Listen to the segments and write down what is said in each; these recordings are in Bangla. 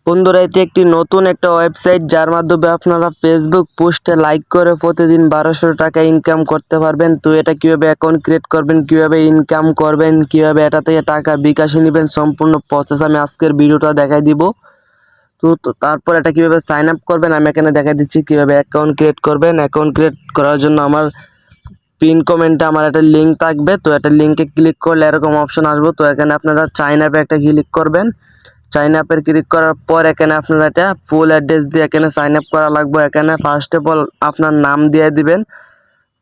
বন্ধুরা, এটি একটি নতুন একটা ওয়েবসাইট যার মাধ্যমে আপনারা ফেসবুক পোস্টে লাইক করে প্রতিদিন 1200 টাকা ইনকাম করতে পারবেন। তো এটা কিভাবে অ্যাকাউন্ট ক্রিয়েট করবেন, কিভাবে ইনকাম করবেন, কিভাবে এটা থেকে টাকা বিকাশে নেবেন, সম্পূর্ণ প্রসেস আমি আজকের ভিডিওটা দেখাই দিব। তো তারপর এটা কিভাবে সাইন আপ করবেন আমি এখানে দেখাই দিচ্ছি। কিভাবে অ্যাকাউন্ট ক্রিয়েট করবেন, অ্যাকাউন্ট ক্রিয়েট করার জন্য আমার পিন কমেন্টে আমার একটা লিঙ্ক থাকবে। তো একটা লিঙ্কে ক্লিক করলে এরকম অপশন আসবে। তো এখানে আপনারা সাইন আপে একটা ক্লিক করবেন। সাইন আপের ক্লিক করার পর এখানে আপনারা এটা ফুল অ্যাড্রেস দিয়ে এখানে সাইন আপ করা লাগবে। এখানে ফার্স্ট অফ অল আপনার নাম দিয়ে দিবেন।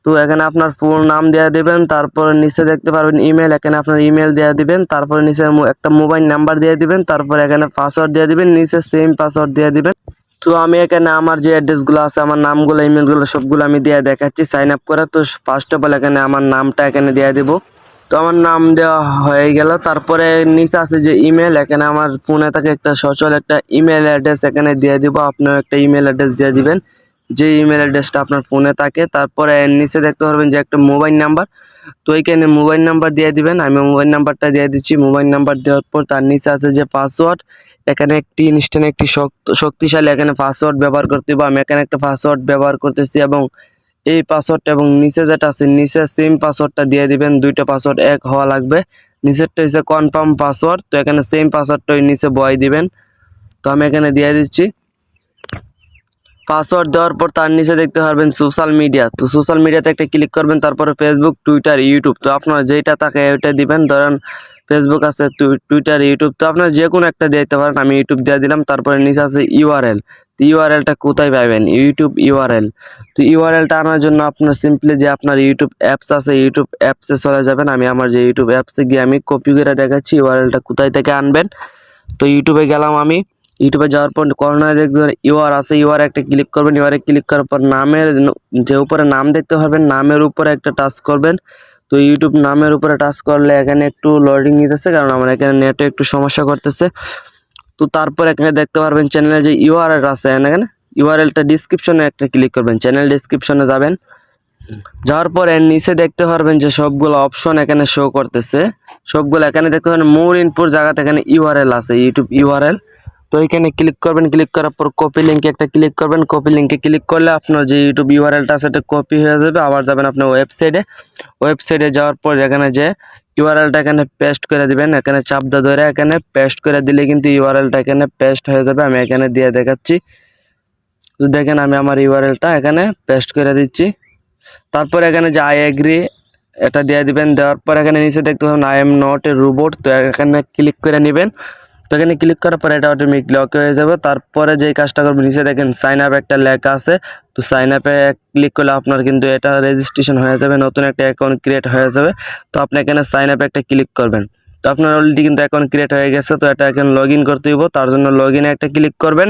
তো এখানে আপনার ফুল নাম দিয়ে দিবেন, তারপর নিচে দেখতে পারবেন ইমেল, এখানে আপনার ইমেল দিয়ে দিবেন, তারপর নিচে একটা মোবাইল নাম্বার দিয়ে দিবেন, তারপর এখানে পাসওয়ার্ড দিয়ে দিবেন, নিচে সেম পাসওয়ার্ড দিয়ে দিবেন। তো আমি এখানে আমার যে অ্যাড্রেসগুলো আছে, আমার নামগুলো, ইমেলগুলো সবগুলো আমি দিয়ে দেখাচ্ছি সাইন আপ করে। তো ফার্স্ট অফ অল এখানে আমার নামটা এখানে দিয়ে দিব। তো আমার নাম দেওয়া হয়ে গেল। তারপরে নিচে আছে যে ইমেল, এখানে আমার ফোনে থাকে একটা সচল একটা ইমেল অ্যাড্রেস এখানে দিয়ে দিব। আপনার একটা ইমেল অ্যাড্রেস দিয়ে দিবেন, যে ইমেল অ্যাড্রেসটা আপনার ফোনে থাকে। তারপরে নিচে দেখতে পারবেন যে একটা মোবাইল নাম্বার, তো এইখানে মোবাইল নাম্বার দিয়ে দিবেন। আমি মোবাইল নাম্বারটা দিয়ে দিচ্ছি। মোবাইল নাম্বার দেওয়ার পর তার নিচে আছে যে পাসওয়ার্ড, এখানে একটি ইনস্ট্যান্ট একটি শক্তিশালী এখানে পাসওয়ার্ড ব্যবহার করতে হবে। আমি এখানে একটা পাসওয়ার্ড ব্যবহার করতেছি এবং এই পাসওয়ার্ডটা এবং নিচে যেটা আছে নিচে সেম পাসওয়ার্ডটা দিয়ে দিবেন। দুইটা পাসওয়ার্ড এক হওয়া লাগবে। নিচেরটা হচ্ছে কনফার্ম পাসওয়ার্ড, তো এখানে সেম পাসওয়ার্ডটা ওই নিচে বয় দিবেন। তো আমি এখানে দিয়ে দিচ্ছি। পাসওয়ার্ড দেওয়ার পর তার নিচে দেখতে পারবেন সোশ্যাল মিডিয়া। তো সোশ্যাল মিডিয়াতে একটা ক্লিক করবেন, তারপরে ফেসবুক, টুইটার, ইউটিউব। তো আপনার যেটা থাকে ওইটা দিবেন। ধরেন ফেসবুক আছে, টুইটার, ইউটিউব, তো আপনার যে কোনো একটা দিতে পারেন। আমি ইউটিউব দিয়ে দিলাম। তারপরে নিচে আছে ইউআরএল। তো ইউআরএলটা কোথায় পাবেন? YouTube URL. তো ইউআরএলটা আনার জন্য আপনার সিম্পলি যে আপনার ইউটিউব অ্যাপস আছে, ইউটিউব অ্যাপসে চলে যাবেন। আমি আমার যে ইউটিউব অ্যাপসে গিয়ে আমি কপি করে দেখাচ্ছি ইউআরএলটা কোথায় থেকে আনবেন। তো ইউটিউবে গেলাম আমি। ইউটিউবে যাওয়ার পর কর্নারে দেখবেন ইউআর আছে, ইউআর একটা ক্লিক করবেন। ইউআরে ক্লিক করার পর নামের যে উপরে নাম দেখতে পারবেন, নামের উপরে একটা টাচ করবেন। তো ইউটিউব নামের উপরে টাচ করলে এখানে একটু লোডিং নিতেছে, কারণ আমার এখানে নেটে একটু সমস্যা করতেছে। তো তারপর এখানে দেখতে পারবেন চ্যানেলে যে ইউআরএল আছে, এখানে ইউআরএলটা ডিসক্রিপশনে একটা ক্লিক করবেন। চ্যানেল ডিসক্রিপশনে যাবেন। যাওয়ার পর এর নিচে দেখতে পারবেন যে সবগুলো অপশন এখানে শো করতেছে। সবগুলো এখানে দেখতে পাবেন মোর ইনফোর জায়গাতে এখানে ইউআরএল আছে, ইউটিউব ইউআরএল। তো এখানে ক্লিক করবেন। ক্লিক করার পর কপি লিঙ্কে একটা ক্লিক করবেন। কপি লিঙ্কে ক্লিক করলে আপনার যে ইউটিউব ইউআরএলটা আছে এটা কপি হয়ে যাবে। আবার যাবেন আপনার ওয়েবসাইটে যাওয়ার পর এখানে যে ইউআরএলটা এখানে পেস্ট করে দিবেন। এখানে চাপদা ধরে এখানে পেস্ট করে দিলে কিন্তু ইউআরএলটা এখানে পেস্ট হয়ে যাবে। আমি এখানে দিয়ে দেখাচ্ছি। তো দেখেন আমি আমার ইউআরএলটা এখানে পেস্ট করে দিচ্ছি। তারপর এখানে যে আই এগ্রি এটা দিয়ে দিবেন। দেওয়ার পর এখানে নিচে দেখতে পাবেন I am not a robot. তো এখানে ক্লিক করে নেবেন। তো এখানে ক্লিক করার পর এটা অটোমেটিকলি ওকে হয়ে যাবে। তারপরে যেই কাজটা করবেন, নিচে দেখেন সাইন আপ একটা লেখা আছে। তো সাইন আপে ক্লিক করলে আপনার কিন্তু এটা রেজিস্ট্রেশন হয়ে যাবে, নতুন একটা অ্যাকাউন্ট ক্রিয়েট হয়ে যাবে। তো আপনি এখানে সাইন আপে একটা ক্লিক করবেন। তো আপনার অলরেডি কিন্তু অ্যাকাউন্ট ক্রিয়েট হয়ে গেছে। তো এটা এখানে লগ ইন করতে হইব, তার জন্য লগ ইনে একটা ক্লিক করবেন।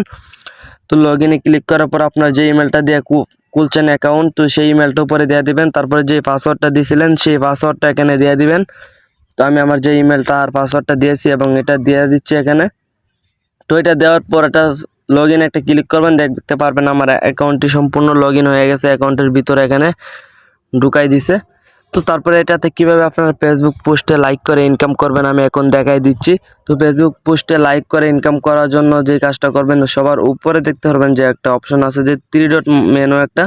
তো লগ ইনে ক্লিক করার পর আপনার যে ইমেলটা দিয়ে খুলছেন অ্যাকাউন্ট, তো সেই ইমেলটা উপরে দিয়ে দিবেন। তারপরে যে পাসওয়ার্ডটা দিয়েছিলেন সেই পাসওয়ার্ডটা এখানে দিয়ে দিবেন। তো আমি আমার যে ইমেলটা আর পাসওয়ার্ডটা দিয়েছি এবং এটা দিয়ে দিচ্ছি এখানে। তো এটা দেওয়ার পর এটা লগ ইন একটা ক্লিক করবেন। দেখতে পারবেন আমার অ্যাকাউন্টটি সম্পূর্ণ লগ ইন হয়ে গেছে। অ্যাকাউন্টের ভিতরে এখানে ঢুকাই দিছে। তো তারপরে এটাতে কিভাবে আপনারা ফেসবুক পোস্টে লাইক করে ইনকাম করবেন আমি এখন দেখাই দিচ্ছি। তো ফেসবুক পোস্টে লাইক করে ইনকাম করার জন্য যে কাজটা করবেন, সবার উপরে দেখতে পারবেন যে একটা অপশন আছে যে 3 ডট মেনু, একটা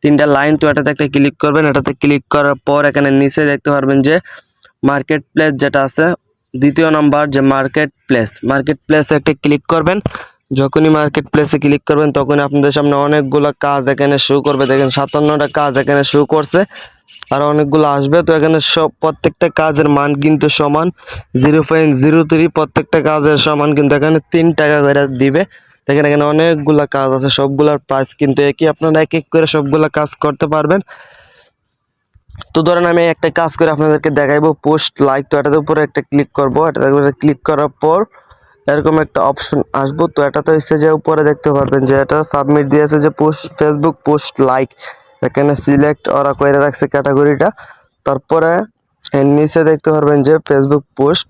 3টা লাইন। তো এটাতে একটা ক্লিক করবেন। এটাতে ক্লিক করার পর এখানে নিচে দেখতে পারবেন যে মার্কেট প্লেস যেটা আছে, দ্বিতীয় নাম্বার যে মার্কেট প্লেসে একটা ক্লিক করবেন। যখনই মার্কেট প্লেসে ক্লিক করবেন তখনই আপনাদের সামনে অনেকগুলো কাজ এখানে শো করবে। দেখেন 57টা কাজ এখানে শো করছে, আর অনেকগুলো আসবে। তো এখানে সব প্রত্যেকটা কাজের মান কিন্তু সমান 0.03, প্রত্যেকটা কাজের সমান কিন্তু এখানে 3 টাকা করে দিবে। দেখেন এখানে অনেকগুলা কাজ আছে, সবগুলার প্রাইস কিন্তু একই। আপনারা এক এক করে সবগুলা কাজ করতে পারবেন। তো ধরেন আমি একটা কাজ করে আপনাদেরকে দেখাইবো, পোস্ট লাইক। তো এটার উপরে একটা ক্লিক করবো। এটাতে ক্লিক করার পর এরকম একটা অপশন আসবো। তো এটাতে হচ্ছে যে উপরে দেখতে পারবেন যে এটা সাবমিট দিয়েছে যে ফেসবুক পোস্ট লাইক। এখানে সিলেক্ট ওরা করে রাখছে ক্যাটাগরিটা। তারপরে এর নিচে দেখতে পারবেন যে ফেসবুক পোস্ট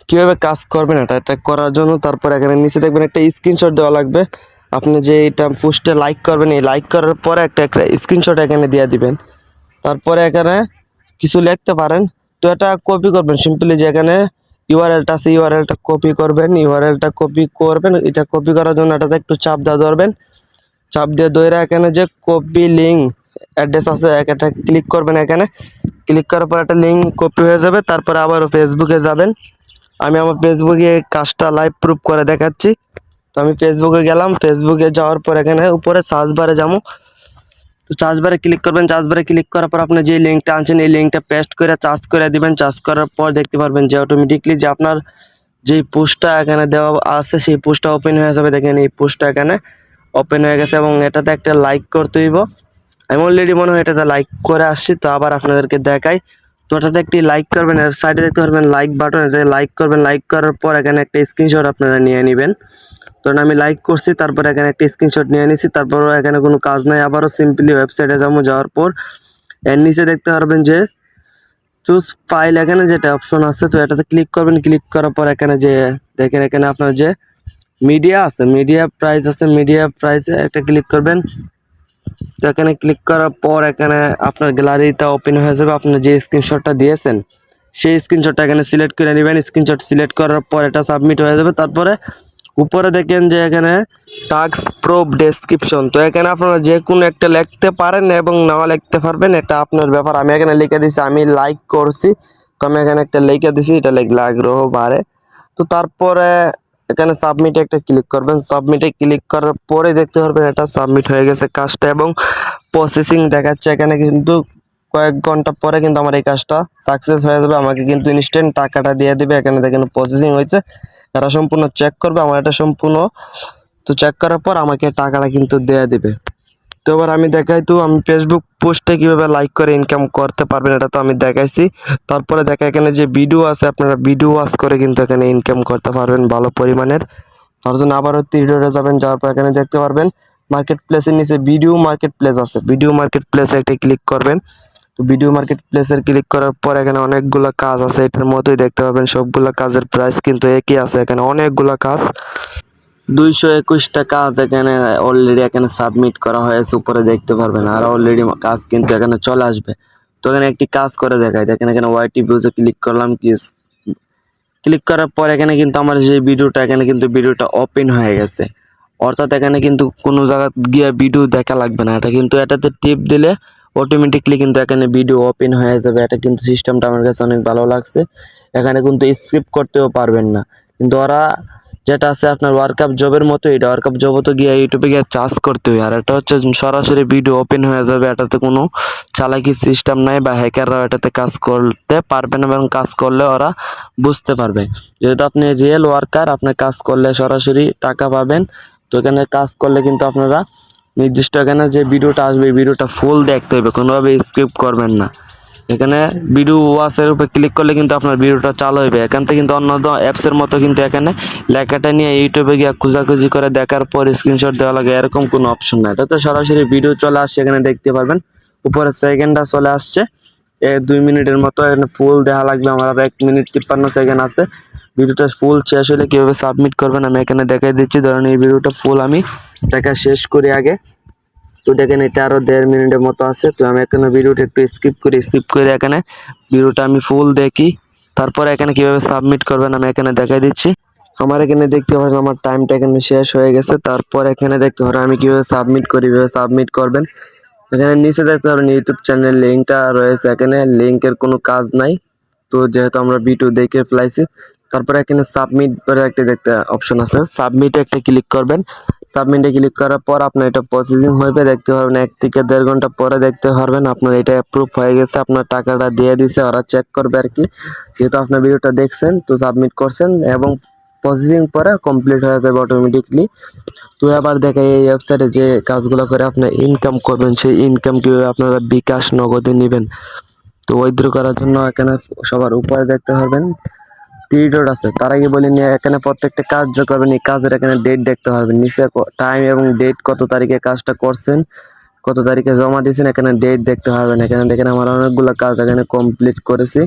কীভাবে কাজ করবেন এটা করার জন্য। তারপর এখানে নিচে দেখবেন একটা স্ক্রিনশট দেওয়া লাগবে। আপনি যে এটা পোস্টে লাইক করবেন, এই লাইক করার পরে একটা স্ক্রিনশট এখানে দিয়ে দিবেন। তারপরে এখানে কিছু লিখতে পারেন। তো এটা কপি করবেন সিম্পলি, যে এখানে ইউআরএলটা আছে, ইউআরএলটা কপি করবেন, এটা কপি করার জন্য এটাতে একটু চাপ দিয়ে ধরবেন, চাপ দিয়ে ধরে এখানে যে কপি লিঙ্ক অ্যাড্রেস আছে একটা ক্লিক করবেন, এখানে ক্লিক করার পর একটা লিঙ্ক কপি হয়ে যাবে। তারপরে আবারও ফেসবুকে যাবেন, আমি আমার ফেসবুকে কাজটা লাইভ প্রুফ করে দেখাচ্ছি। তো আমি ফেসবুকে গেলাম, ফেসবুকে যাওয়ার পর এখানে উপরে সার্চ বারে যাবো, তো চার্জ বারে ক্লিক করবেন, চার্জ বারে ক্লিক করার পর আপনি যে লিঙ্কটা আনছেন এই লিঙ্কটা পেস্ট করে চার্জ করে দিবেন। চার্জ করার পর দেখতে পারবেন যে অটোমেটিকলি যে আপনার যেই পোস্টটা এখানে দেওয়া আছে সেই পোস্টটা ওপেন হয়ে যাবে। দেখেন এই পোস্টটা এখানে ওপেন হয়ে গেছে এবং এটাতে একটা লাইক করতে হইব। আমি অলরেডি মনে হয় এটাতে লাইক করে আসছি, তো আবার আপনাদেরকে দেখাই। তো ওটাতে একটি লাইক করবেন, আর সাইডে দেখতে পারবেন লাইক বাটন, এটাতে লাইক করবেন। লাইক করার পর এখানে একটা স্ক্রিনশট আপনারা নিয়ে নেবেন। তো আমি লাইক করছি, তারপর এখানে একটা স্ক্রিনশট নিয়ে নিছি, তারপরও এখানে কোনো কাজ নাই। আবারও সিম্পলি ওয়েবসাইটে যাবো, যাওয়ার পর এর নিচে দেখতে পারবেন যে চুজ ফাইল, এখানে যেটা অপশন আছে, তো এটাতে ক্লিক করবেন। ক্লিক করার পর এখানে যে দেখেন এখানে আপনার যে মিডিয়া আছে, মিডিয়া প্রাইস আছে, মিডিয়া প্রাইসে একটা ক্লিক করবেন। তো এখানে ক্লিক করার পর এখানে আপনার গ্যালারিটা ওপেন হয়ে যাবে। আপনি যে স্ক্রিনশটটা দিয়েছেন সেই স্ক্রিনশটটা এখানে সিলেক্ট করে নেবেন। স্ক্রিনশট সিলেক্ট করার পর এটা সাবমিট হয়ে যাবে। তারপরে উপরে দেখেন যে এখানে টাস্ক প্রুফ ডেসক্রিপশন, তো এখানে আপনারা যে কোনো একটা লিখতে পারেন এবং নাও লিখতে পারবেন, এটা আপনার ব্যাপার। আমি এখানে লিখে দিছি আমি লাইক করছি, তো আমি এখানে একটা লিখে দিছি, এটা লিখলে আগ্রহ বাড়ে। তো তারপরে এখানে সাবমিটে একটা ক্লিক করবেন। সাবমিটে ক্লিক করার পরে দেখতে পারবেন এটা সাবমিট হয়ে গেছে কাজটা এবং প্রসেসিং দেখাচ্ছে এখানে, কিন্তু কয়েক ঘন্টা পরে কিন্তু আমার এই কাজটা সাকসেস হয়ে যাবে। আমাকে কিন্তু ইনস্ট্যান্ট টাকাটা দিয়ে দিবে। এখানে দেখেন প্রসেসিং হয়েছে, এরা সম্পূর্ণ চেক করবে আমার এটা সম্পূর্ণ। তো চেক করার পর আমাকে টাকাটা কিন্তু দিয়ে দিবে। তো এবার আমি দেখাই, তো আমি ফেসবুক পোস্টে কিভাবে লাইক করে ইনকাম করতে পারবেন এটা তো আমি দেখাইছি। তারপরে দেখা এখানে যে ভিডিও আছে, আপনারা ভিডিও ওয়াচ করে কিন্তু এখানে ইনকাম করতে পারবেন ভালো পরিমাণের। তার জন্য আবারও তিরিডোরে যাবেন, যাওয়ার পর এখানে দেখতে পারবেন মার্কেট প্লেসের নিচে ভিডিও মার্কেট প্লেস আছে, ভিডিও মার্কেট প্লেসে একটা ক্লিক করবেন। তো ভিডিও মার্কেট প্লেসের ক্লিক করার পর এখানে অনেকগুলো কাজ আছে, এটার মতোই দেখতে পাবেন সবগুলা কাজের প্রাইস কিন্তু একই আছে। এখানে অনেকগুলা কাজ, 221টা কাজ এখানে অলরেডি এখানে সাবমিট করা হয়েছে, উপরে দেখতে পারবেন। আর অলরেডি কাজ কিন্তু এখানে চলে আসবে। তো এখানে একটি কাজ করে দেখাই, দেখেন এখানে ওয়াইটি ভিউজে ক্লিক করলাম, ক্লিক করার পর এখানে কিন্তু আমার যে ভিডিওটা এখানে কিন্তু ভিডিওটা ওপেন হয়ে গেছে। অর্থাৎ এখানে কিন্তু কোনো জায়গা গিয়ে ভিডিও দেখা লাগবে না, এটা কিন্তু এটাতে টিপ দিলে অটোমেটিকলি কিন্তু এখানে ভিডিও ওপেন হয়ে যাবে। এটা কিন্তু সিস্টেমটা আমার কাছে অনেক ভালো লাগছে। এখানে কিন্তু স্কিপ করতেও পারবেন না, কিন্তু ওরা যেটা আছে আপনার ওয়ার্কআপ জবের মতো, এটা ওয়ার্কআপ জবও তো গিয়ে ইউটিউবে গিয়ে চার্জ করতে হয়, আর এটা হচ্ছে সরাসরি ভিডিও ওপেন হয়ে যাবে। এটাতে কোনো চালাকি সিস্টেম নাই বা হ্যাকাররা এটাতে কাজ করতে পারবে না, এবং কাজ করলে ওরা বুঝতে পারবে। যেহেতু আপনি রিয়েল ওয়ার্কার, আপনার কাজ করলে সরাসরি টাকা পাবেন। তো এখানে কাজ করলে কিন্তু আপনারা নির্দিষ্ট এখানে যে ভিডিওটা আসবে ভিডিওটা ফুল দেখতে হবে, কোনোভাবে স্কিপ করবেন না। এখানে ভিডিও ওয়াচের উপর ক্লিক করলে কিন্তু আপনার ভিডিওটা চালু হবে। এখান থেকে কিন্তু অন্য অ্যাপসের মতো কিন্তু এখানে লেখাটা নিয়ে ইউটিউবে গিয়ে খোঁজাখুঁজি করে দেখার পর স্ক্রিনশট দেওয়া লাগে এরকম কোনো অপশন নাই। এটা তো সরাসরি ভিডিও চলে আসছে, এখানে দেখতে পারবেন উপরে সেকেন্ডটা চলে আসছে 2 মিনিটের মতো। এখানে ফুল দেখা লাগবে, আমার আর 1 মিনিট 53 সেকেন্ড আছে। ভিডিওটা ফুল শেষ হলে কীভাবে সাবমিট করবেন আমি এখানে দেখাই দিচ্ছি। ধরেন এই ভিডিওটা ফুল আমি দেখা শেষ করি আগে। তো দেখেন এটা আরো 1.5 মিনিটের মতো আছে। তো আমি এখানে ভিডিওটা একটু স্কিপ করে এখানে ভিডিওটা আমি ফুল দেখি। তারপরে এখানে কিভাবে সাবমিট করবেন আমি এখানে দেখাই দিচ্ছি। আমার এখানে দেখতে পারেন আমার টাইমটা এখানে শেষ হয়ে গেছে। তারপর এখানে দেখতে পারেন আমি কিভাবে সাবমিট করি, কিভাবে সাবমিট করবেন। এখানে নিচে দেখতে পারেন ইউটিউব চ্যানেল লিঙ্কটা রয়েছে, এখানে লিঙ্কের কোনো কাজ নাই। তো যেহেতু আমরা ভিডিও দেখে ফেলাইছি, তারপরে এখানে সাবমিট করে একটা দেখতে অপশন আছে, সাবমিটে একটা ক্লিক করবেন। সাবমিটে ক্লিক করার পর আপনার এটা প্রসেসিং হবে, দেখতে পারবেন 1 থেকে 1.5 ঘন্টা পরে দেখতে পারবেন আপনার এটা অ্যাপ্রুভ হয়ে গেছে, আপনার টাকাটা দিয়ে দিছে, ওরা চেক করবে আর কি। যেহেতু আপনার ভিডিওটা দেখছেন তো সাবমিট করছেন এবং প্রসেসিং পরে কমপ্লিট হয়ে যাবে অটোমেটিকলি। তো আবার দেখে এই ওয়েবসাইটে যে কাজগুলো করে আপনি ইনকাম করবেন, সেই ইনকাম কীভাবে আপনারা বিকাশ নগদে নেবেন। তো উইথড্র করার জন্য এখানে সবার উপরে দেখতে পারবেন 3 ডট আছে। তার আগে বলি নিয়ে এখানে প্রত্যেকটা কাজ যে করবেন এই কাজের এখানে ডেট দেখতে পারবেন, নিচে টাইম এবং ডেট, কত তারিখে কাজটা করছেন, কত তারিখে জমা দিয়েছেন, এখানে ডেট দেখতে পারবেন। এখানে দেখেন আমার অনেকগুলো কাজ এখানে কমপ্লিট করেছি,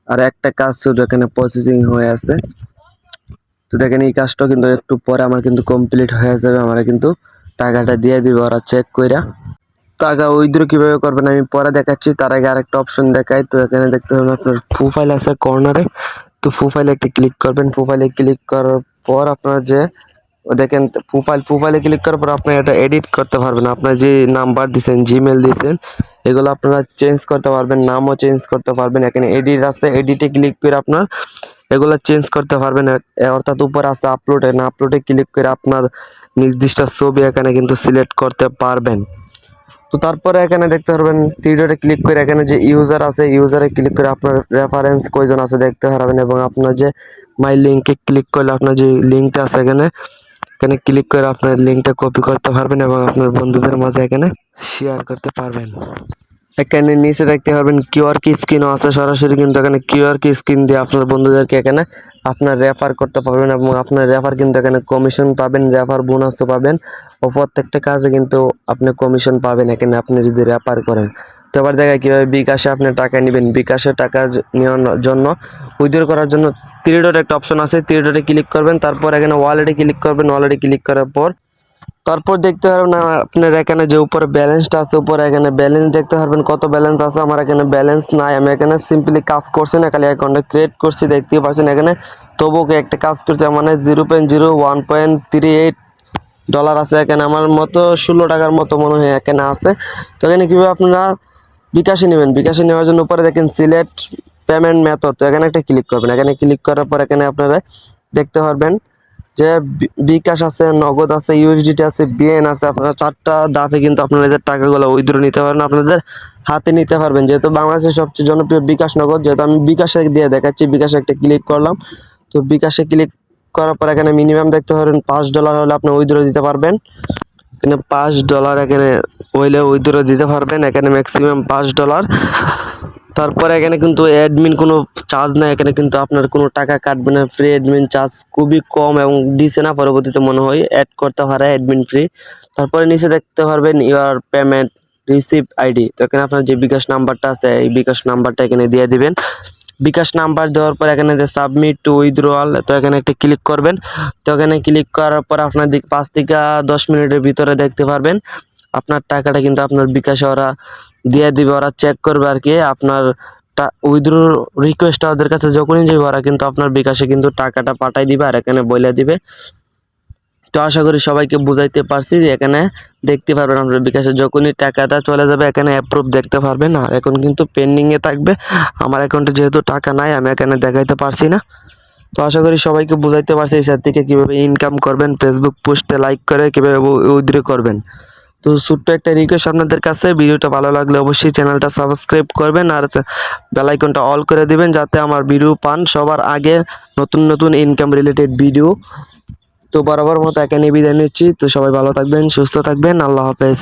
আর একটা কাজ শুধু এখানে প্রসেসিং হয়ে আছে। তো দেখেন এই কাজটা কিন্তু একটু পরে আমার কিন্তু কমপ্লিট হয়ে যাবে, আমরা কিন্তু টাকাটা দিয়ে দিবে ওরা চেক কইরা। টাকা উইথড্র কিভাবে করবেন আমি পরে দেখাচ্ছি, তার আগে আরেকটা অপশন দেখাই। তো এখানে দেখতে পাবেন আপনার প্রোফাইল আছে কর্নারে, তো প্রোফাইলে একটা ক্লিক করবেন। প্রোফাইলে ক্লিক করার পর আপনার যে দেখেন প্রোফাইলে ক্লিক করার পর আপনি এটা এডিট করতে পারবেন। আপনার যে নাম্বার দিয়েছেন, জিমেল দিয়েছেন, এগুলো আপনারা চেঞ্জ করতে পারবেন, নামও চেঞ্জ করতে পারবেন। এখানে এডিট আছে, এডিটে ক্লিক করে আপনার এগুলো চেঞ্জ করতে পারবেন। অর্থাৎ উপরে আছে আপলোডে, না আপলোডে ক্লিক করে আপনার নির্দিষ্ট ছবি এখানে কিন্তু সিলেক্ট করতে পারবেন। তো তারপরে এখানে দেখতে পারবেন থ্রি ডটে ক্লিক করে এখানে যে ইউজার আছে, ইউজারে ক্লিক করে আপনার রেফারেন্স কয়জন আছে দেখতে পারবেন, এবং আপনার যে মাই লিঙ্কে ক্লিক করলে আপনার যে লিঙ্কটা আছে এখানে ক্লিক করে আপনার লিঙ্কটা কপি করতে পারবেন এবং আপনার বন্ধুদের মাঝে এখানে শেয়ার করতে পারবেন। এখানে নিচে দেখতে পারবেন কিউআর কি স্ক্রিনও আছে, সরাসরি কিন্তু এখানে কিউআর কি স্ক্রিন দিয়ে আপনার বন্ধুদেরকে এখানে আপনার রেফার করতে পারবেন এবং আপনার রেফার কিন্তু এখানে কমিশন পাবেন, রেফার বোনাসও পাবেন ও প্রত্যেকটা কাজে কিন্তু আপনি কমিশন পাবেন এখানে আপনি যদি রেফার করেন। তো এবার দেখা কীভাবে বিকাশে আপনি টাকা নেবেন। বিকাশে টাকা নেওয়ার জন্য উইথড্র করার জন্য থ্রি ডট একটা অপশন আছে, থ্রি ডটে ক্লিক করবেন, তারপর এখানে ওয়ালেটে ক্লিক করবেন। ওয়ালেটে ক্লিক করার পর তারপর দেখতে পারবেন আপনার এখানে যে উপরে ব্যালেন্সটা আছে, উপরে এখানে ব্যালেন্স দেখতে পারবেন কত ব্যালেন্স আছে। আমার এখানে ব্যালেন্স নাই, আমি এখানে সিম্পলি কাজ করছি না, খালি অ্যাকাউন্টে ক্রিয়েট করছি দেখতেই পাচ্ছেন। এখানে তবুও একটা কাজ করছে, মানে 0.0138 ডলার আছে এখানে, আমার মতো 16 টাকার মতো মনে হয় এখানে আছে। তো এখানে কীভাবে আপনারা বিকাশে নেবেন, বিকাশে নেওয়ার জন্য উপরে দেখেন সিলেক্ট পেমেন্ট মেথড, তো এখানে একটা ক্লিক করবেন। এখানে ক্লিক করার পর এখানে আপনারা দেখতে পারবেন যে বিকাশ আছে, নগদ আছে, ইউএসডিটি আছে, বিএন আছে। আপনারা 4টা ধাপে কিন্তু আপনাদের টাকাগুলো উইথড্র নিতে পারবেন, আপনাদের হাতে নিতে পারবেন। যেহেতু বাংলাদেশের সবচেয়ে জনপ্রিয় বিকাশ নগদ, যেহেতু আমি বিকাশে দিয়ে দেখাচ্ছি, বিকাশে একটা ক্লিক করলাম। তো বিকাশে ক্লিক করার পর এখানে মিনিমাম দেখতে পারবেন $5 হলে আপনি উইথড্র দিতে পারবেন। এখানে $5 এখানে হইলে উইথড্র দিতে পারবেন, এখানে ম্যাক্সিমাম $5। তারপরে এখানে কিন্তু অ্যাডমিন কোনো চার্জ নাই, এখানে কিন্তু আপনার কোনো টাকা কাটবে না, ফ্রি অ্যাডমিন চার্জ খুবই কম এবং দিছে না, পরবর্তীতে মনে হয় অ্যাড করতে পারে অ্যাডমিন ফ্রি। তারপরে নিচে দেখতে পারবেন ইউর পেমেন্ট রিসিভ আইডি, তো এখানে আপনার যে বিকাশ নাম্বারটা আছে এই বিকাশ নাম্বারটা এখানে দিয়ে দিবেন। বিকাশ নাম্বার দেওয়ার পর এখানে যে সাবমিট টু উইথড্রয়াল, তো এখানে একটা ক্লিক করবেন। তো এখানে ক্লিক করার পর আপনার 5 থেকে 10 মিনিটের ভিতরে দেখতে পারবেন আপনার টাকাটা কিন্তু আপনার বিকাশে ওরা দিয়ে দিবে, ওরা চেক করবে আর কি। আপনার উইথড্র রিকোয়েস্টটা ওদের কাছে যখনই যাবে ওরা কিন্তু আপনার বিকাশে কিন্তু টাকাটা পাঠাই দিবে আর এখানে বলে দিবে। তো আশা করি সবাইকে বুঝাইতে পারছি যে এখানে দেখতে পারবেন আপনার বিকাশে যখনই টাকাটা চলে যাবে এখানে অ্যাপ্রুভ দেখতে পারবেন। আর এখন কিন্তু পেন্ডিংয়ে থাকবে, আমার অ্যাকাউন্টে যেহেতু টাকা নাই আমি এখানে দেখাইতে পারছি না। তো আশা করি সবাইকে বুঝাইতে পারছি এই সাইট থেকে কীভাবে ইনকাম করবেন, ফেসবুক পোস্টে লাইক করে কীভাবে উইথড্র করবেন। তো ছোট্ট একটা রিকোয়েস্ট আপনাদের কাছে, ভিডিওটা ভালো লাগলে অবশ্যই চ্যানেলটা সাবস্ক্রাইব করবেন আর বেল আইকনটা অল করে দিবেন যাতে আমার ভিডিও পান সবার আগে, নতুন নতুন ইনকাম রিলেটেড ভিডিও। তো বরাবর মতো এখানে বিদায় নিচ্ছি। তো সবাই ভালো থাকবেন, সুস্থ থাকবেন, আল্লাহ হাফেজ।